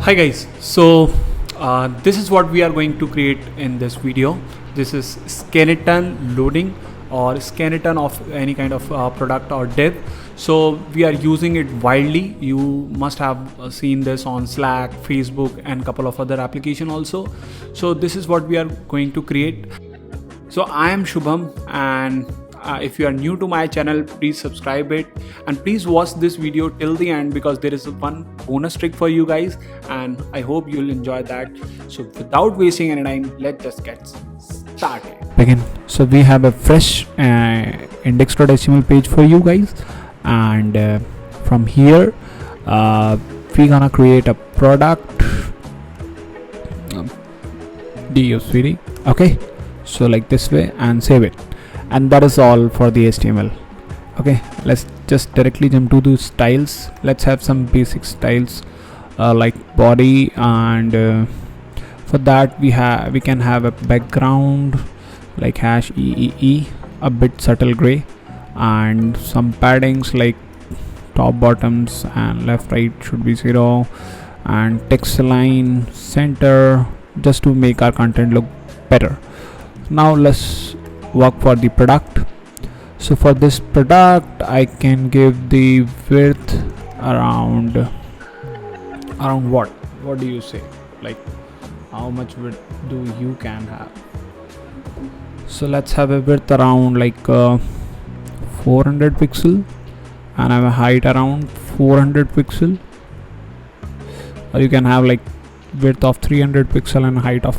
Hi guys, this is what we are going to create in this video. This is skeleton loading or skeleton of any kind of product or div. So we are using it widely. You must have seen this on Slack, Facebook and couple of other application also. So this is what we are going to create. So I am Shubham, and if you are new to my channel, please subscribe it and please watch this video till the end, because there is one bonus trick for you guys and I hope you'll enjoy that. So without wasting any time, let's just get started. Begin. So we have a fresh index.html page for you guys, and from here we gonna create a product DUCD. Okay, so like this way and save it, and that is all for the HTML. Okay, let's just directly jump to the styles. Let's have some basic styles like body, and for that we can have a background like #EEE, a bit subtle gray, and some paddings like top, bottoms and left, right should be 0, and text align center, just to make our content look better. Now let's work for the product. So for this product I can give the width around what do you say, like how much width do you can have? So let's have a width around like 400 pixel and have a height around 400 pixel, or you can have like width of 300 pixel and height of,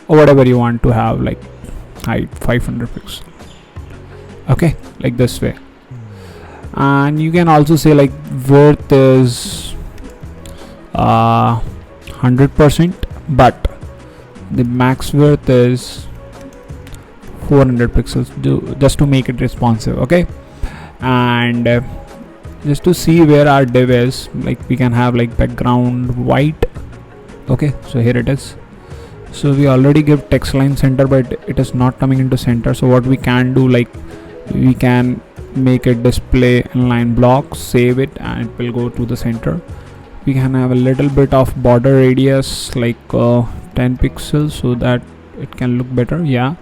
or whatever you want to have, like height 500 pixel. Okay, like this way. And you can also say like width is 100%, but the max width is 400 pixels, just to make it responsive. Okay, and just to see where our div is, like we can have like background white. Okay, so here it is. So we already give text line center, but it is not coming into center. So what we can do, like we can make it display inline block, save it, and it will go to the center. We can have a little bit of border radius like 10 pixels, so that it can look better. Yeah,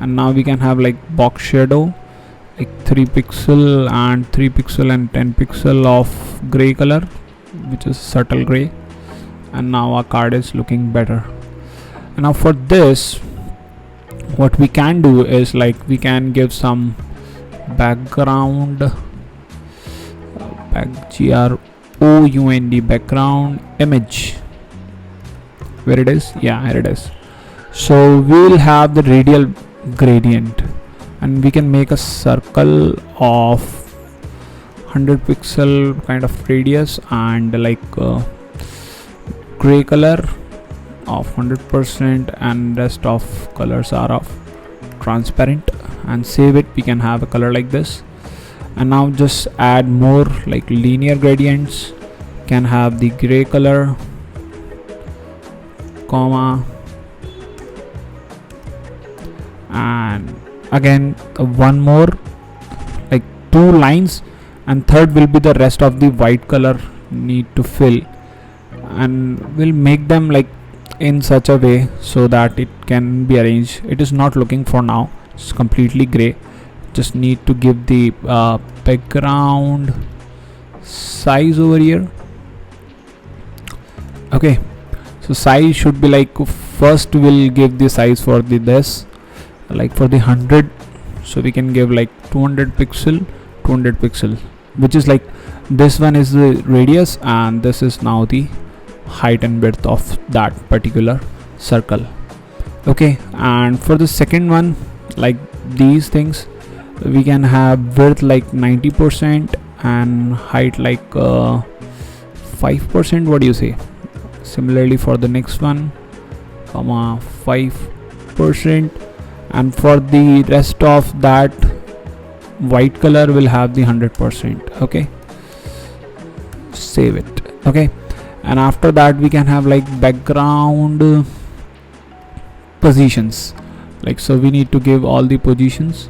and now we can have like box shadow like 3 pixel and 3 pixel and 10 pixel of gray color, which is subtle gray, and now our card is looking better. And now for this, what we can do is like we can give some background background image. Where it is? Yeah, here it is. So we will have the radial gradient, and we can make a circle of 100 pixel kind of radius, and like gray color of 100%, and rest of colors are of transparent, and save it. We can have a color like this. And now just add more like linear gradients. Can have the gray color, comma, and again one more like 2 lines, and third will be the rest of the white color need to fill, and we'll make them like in such a way so that it can be arranged. It is not looking for now, it's completely gray. Just need to give the background size over here. Okay, so size should be like, first we'll give the size for this, like for the 100, so we can give like 200 pixel, which is like this one is the radius, and this is now the height and width of that particular circle. Okay, and for the second one, like these things, we can have width like 90% and height like 5%. What do you say? Similarly for the next one, 5%, and for the rest of that white color will have the 100%. Okay, save it. Okay, and after that we can have like background positions, like so we need to give all the positions.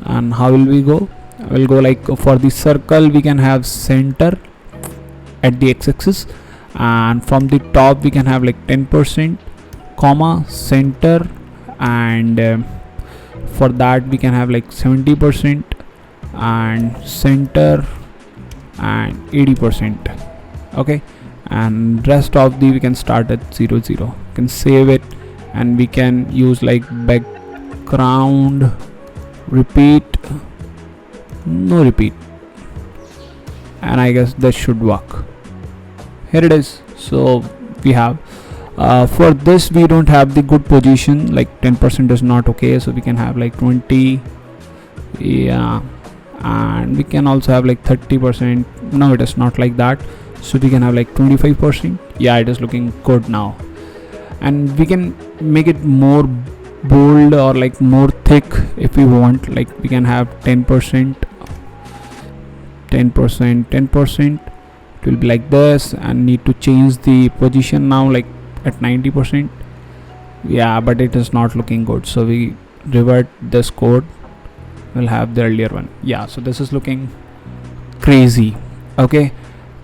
And how will we go? We'll go like for the circle we can have center at the x-axis, and from the top we can have like 10%, comma, center, and for that we can have like 70% and center and 80%. Okay, and rest of the we can start at 0 0. You can save it, and we can use like background, repeat, no repeat, and I guess that should work. Here it is. So we have for this we don't have the good position, like 10% is not okay, so we can have like 20, yeah, and we can also have like 30%. No, it is not like that, so we can have like 25%. Yeah, it is looking good now, and we can make it more bold or like more thick if we want. Like we can have 10%, 10%, 10%. It will be like this, and need to change the position now like at 90%. Yeah, but it is not looking good, so we revert this code. We'll have the earlier one. Yeah, so this is looking crazy. Okay,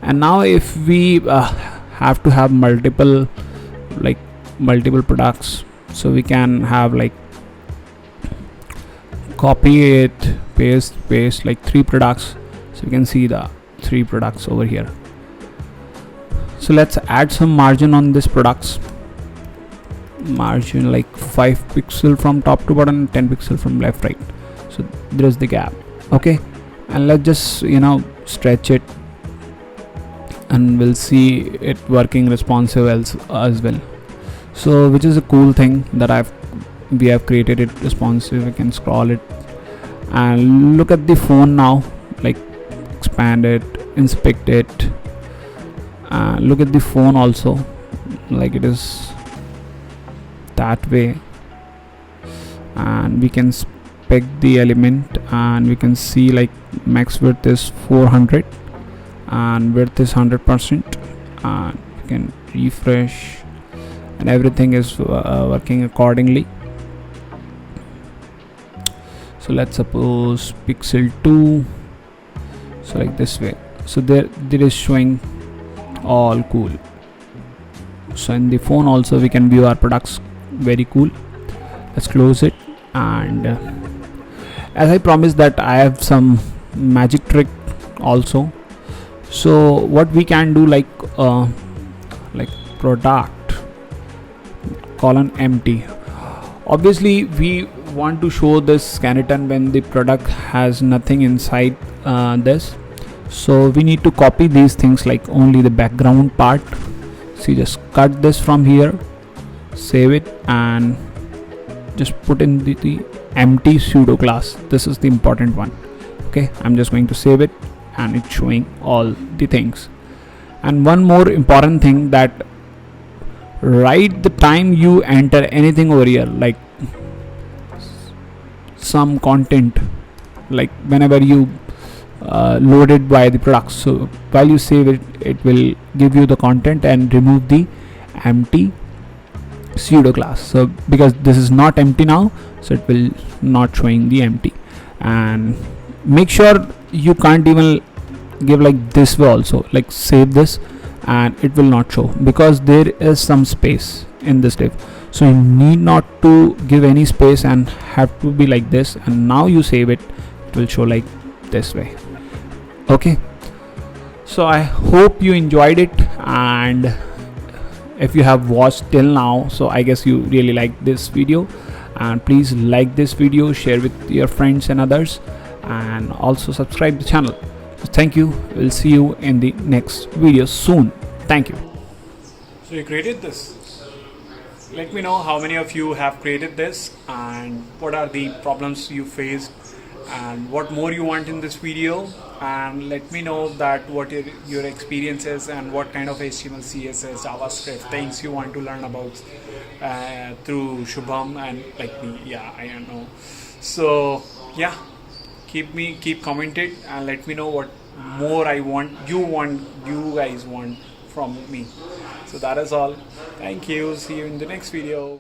and now if we have to have multiple products, so we can have like copy it, paste like 3 products, so we can see the 3 products over here. So let's add some margin on this products. Margin like 5 pixel from top to bottom, 10 pixel from left right, so there is the gap. Okay, and let's just stretch it, and we'll see it working responsive as well. So which is a cool thing that we have created it responsive. We can scroll it and look at the phone now, like expand it, inspect it, look at the phone also, like it is that way, and we can spec the element, and we can see like max width is 400 and width is 100%, and you can refresh, and everything is working accordingly. So let's suppose pixel 2, so like this way, so there is showing all cool. So in the phone also we can view our products, very cool. Let's close it, and as I promised that I have some magic trick also. So what we can do, like product colon empty. Obviously we want to show this skeleton when the product has nothing inside this, so we need to copy these things, like only the background part. So you just cut this from here, save it, and just put in the empty pseudo class. This is the important one. Okay, I'm just going to save it, and it's showing all the things. And one more important thing, that right the time you enter anything over here, like some content, like whenever you loaded by the products, so while you save it, it will give you the content and remove the empty pseudo class. So because this is not empty now, so it will not showing the empty. And make sure you can't even give like this way also, like save this, and it will not show because there is some space in this div. So you need not to give any space and have to be like this, and now you save it, it will show like this way. Okay, so I hope you enjoyed it, and if you have watched till now, so I guess you really like this video, and please like this video, share with your friends and others, and also subscribe the channel. So thank you, we'll see you in the next video soon. Thank you. So you created this. Let me know how many of you have created this, and what are the problems you faced, and what more you want in this video, and let me know that what your experience is, and what kind of HTML, CSS, JavaScript things you want to learn about through Shubham and like me. Yeah, I don't know. So yeah, keep commented and let me know what more you guys want from me. So that is all. Thank you. See you in the next video.